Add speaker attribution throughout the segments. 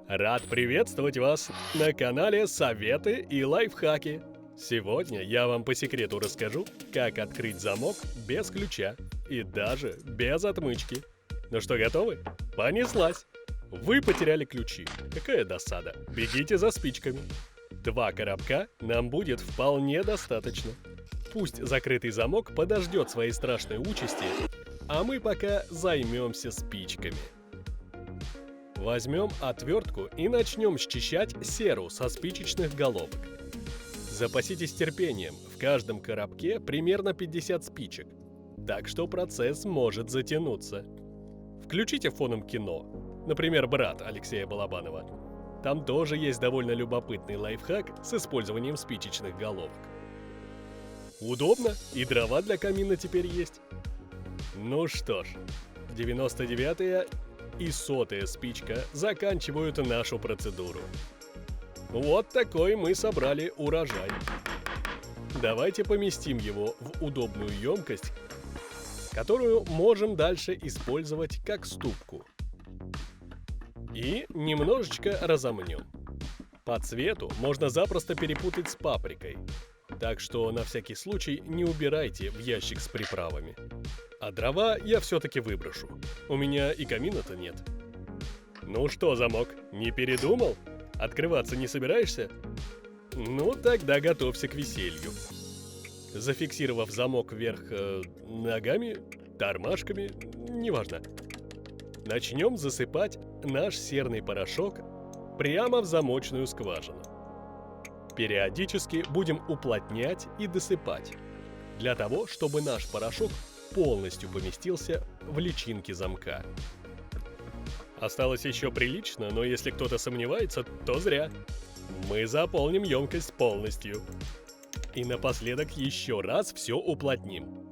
Speaker 1: Рад приветствовать вас на канале Советы и лайфхаки. Сегодня я вам по секрету расскажу, как открыть замок без ключа и даже без отмычки. Ну что, готовы? Понеслась! Вы потеряли ключи. Какая досада. Бегите за спичками. 2 коробка нам будет вполне достаточно. Пусть закрытый замок подождет своей страшной участи, а мы пока займемся спичками. Возьмем отвертку и начнем счищать серу со спичечных головок. Запаситесь терпением, в каждом коробке примерно 50 спичек, так что процесс может затянуться. Включите фоном кино, например, «Брат» Алексея Балабанова. Там тоже есть довольно любопытный лайфхак с использованием спичечных головок. Удобно, и дрова для камина теперь есть. Ну что ж, 99-я и 100-я спичка заканчивают нашу процедуру. Вот такой мы собрали урожай. Давайте поместим его в удобную емкость, которую можем дальше использовать как ступку. И немножечко разомнем. По цвету можно запросто перепутать с паприкой, так что на всякий случай не убирайте в ящик с приправами. А дрова я все-таки выброшу. У меня и камина-то нет. Ну что, замок, не передумал? Открываться не собираешься? Ну, тогда готовься к веселью. Зафиксировав замок вверх ногами, тормашками, неважно, начнем засыпать наш серный порошок прямо в замочную скважину. Периодически будем уплотнять и досыпать, для того, чтобы наш порошок полностью поместился в личинки замка. Осталось еще прилично, но если кто-то сомневается, то зря. Мы заполним емкость полностью. И напоследок еще раз все уплотним.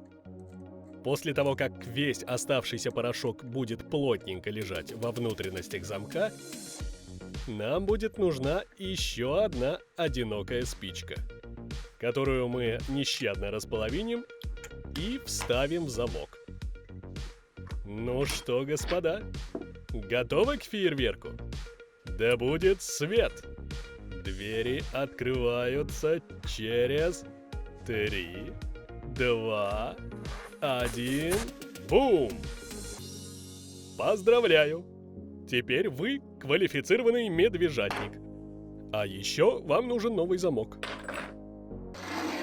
Speaker 1: После того, как весь оставшийся порошок будет плотненько лежать во внутренностях замка, нам будет нужна еще одна одинокая спичка, которую мы нещадно располовиним и вставим в замок. Ну что, господа, готовы к фейерверку? Да будет свет! Двери открываются через 3, 2, 1, бум! Поздравляю! Теперь вы квалифицированный медвежатник. А еще вам нужен новый замок.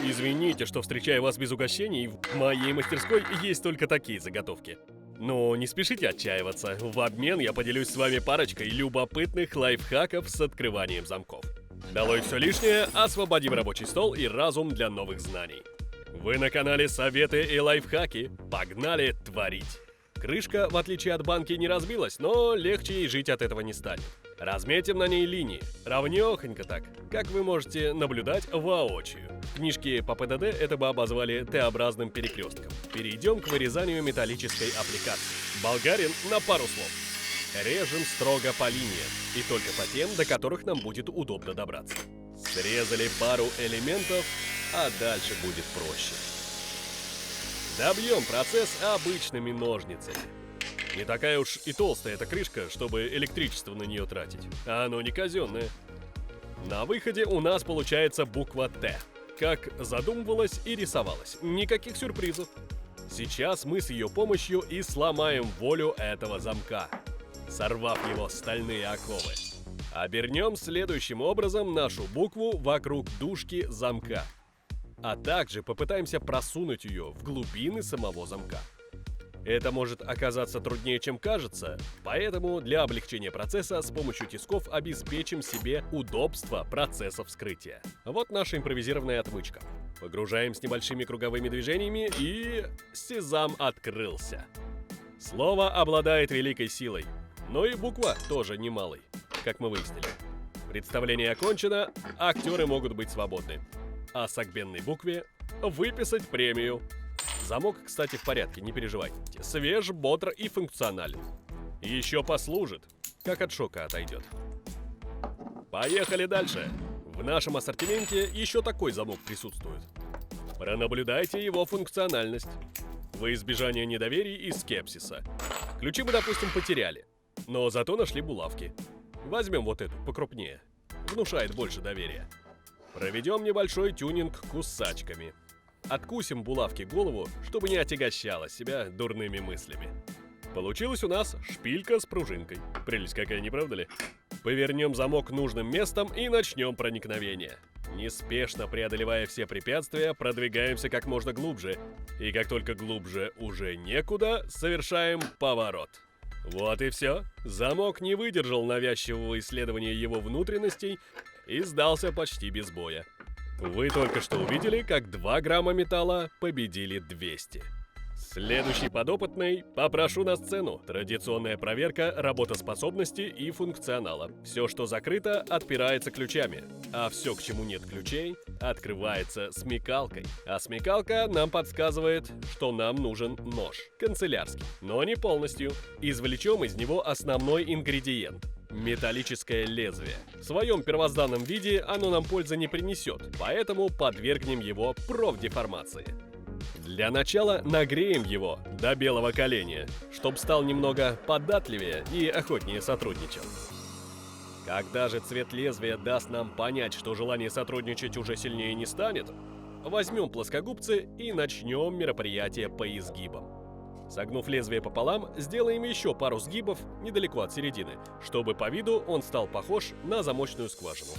Speaker 1: Извините, что встречаю вас без угощений, в моей мастерской есть только такие заготовки. Но не спешите отчаиваться, в обмен я поделюсь с вами парочкой любопытных лайфхаков с открыванием замков. Долой все лишнее, освободим рабочий стол и разум для новых знаний. Вы на канале Советы и лайфхаки, погнали творить! Крышка, в отличие от банки, не разбилась, но легче ей жить от этого не станет. Разметим на ней линии, равнёхонько так, как вы можете наблюдать воочию. В книжке по ПДД это бы обозвали Т-образным перекрестком. Перейдем к вырезанию металлической аппликации. Болгарин на пару слов. Режем строго по линиям, и только по тем, до которых нам будет удобно добраться. Срезали пару элементов, а дальше будет проще. Добьем процесс обычными ножницами. Не такая уж и толстая эта крышка, чтобы электричество на нее тратить. А оно не казенное. На выходе у нас получается буква «Т», как задумывалось и рисовалось. Никаких сюрпризов. Сейчас мы с ее помощью и сломаем волю этого замка, сорвав его стальные оковы. Обернем следующим образом нашу букву вокруг дужки замка, а также попытаемся просунуть ее в глубины самого замка. Это может оказаться труднее, чем кажется, поэтому для облегчения процесса с помощью тисков обеспечим себе удобство процесса вскрытия. Вот наша импровизированная отмычка. Погружаем с небольшими круговыми движениями, и сезам открылся. Слово обладает великой силой, но и буква тоже немалой, как мы выяснили. Представление окончено, актеры могут быть свободны. А согбенной букве выписать премию. Замок, кстати, в порядке, не переживайте. Свеж, бодр и функционален. Еще послужит, как от шока отойдет. Поехали дальше. В нашем ассортименте еще такой замок присутствует. Пронаблюдайте его функциональность. Во избежание недоверий и скепсиса. Ключи мы, допустим, потеряли, но зато нашли булавки. Возьмем вот эту, покрупнее. Внушает больше доверия. Проведем небольшой тюнинг кусачками. Откусим булавке голову, чтобы не отягощала себя дурными мыслями. Получилась у нас шпилька с пружинкой. Прелесть какая, не правда ли? Повернем замок нужным местом и начнем проникновение. Неспешно преодолевая все препятствия, продвигаемся как можно глубже. И как только глубже уже некуда, совершаем поворот. Вот и все. Замок не выдержал навязчивого исследования его внутренностей и сдался почти без боя. Вы только что увидели, как 2 грамма металла победили 200. Следующий подопытный попрошу на сцену. Традиционная проверка работоспособности и функционала. Все, что закрыто, отпирается ключами. А все, к чему нет ключей, открывается смекалкой. А смекалка нам подсказывает, что нам нужен нож. Канцелярский. Но не полностью. Извлечем из него основной ингредиент. Металлическое лезвие. В своем первозданном виде оно нам пользы не принесет, поэтому подвергнем его профдеформации. Для начала нагреем его до белого коленя, чтобы стал немного податливее и охотнее сотрудничал. Когда же цвет лезвия даст нам понять, что желание сотрудничать уже сильнее не станет, возьмем плоскогубцы и начнем мероприятие по изгибам. Согнув лезвие пополам, сделаем еще пару сгибов недалеко от середины, чтобы по виду он стал похож на замочную скважину.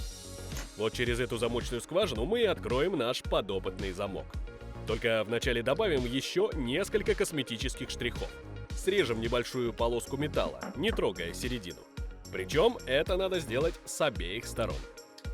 Speaker 1: Вот через эту замочную скважину мы и откроем наш подопытный замок. Только вначале добавим еще несколько косметических штрихов. Срежем небольшую полоску металла, не трогая середину. Причем это надо сделать с обеих сторон.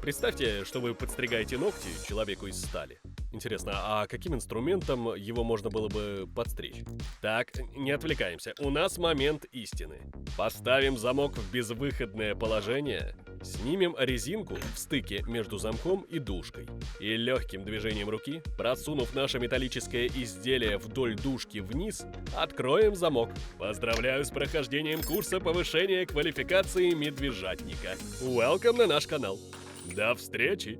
Speaker 1: Представьте, что вы подстригаете ногти человеку из стали. Интересно, а каким инструментом его можно было бы подстричь? Так, не отвлекаемся. У нас момент истины. Поставим замок в безвыходное положение, снимем резинку в стыке между замком и дужкой и легким движением руки, просунув наше металлическое изделие вдоль дужки вниз, откроем замок. Поздравляю с прохождением курса повышения квалификации медвежатника. Welcome на наш канал. До встречи!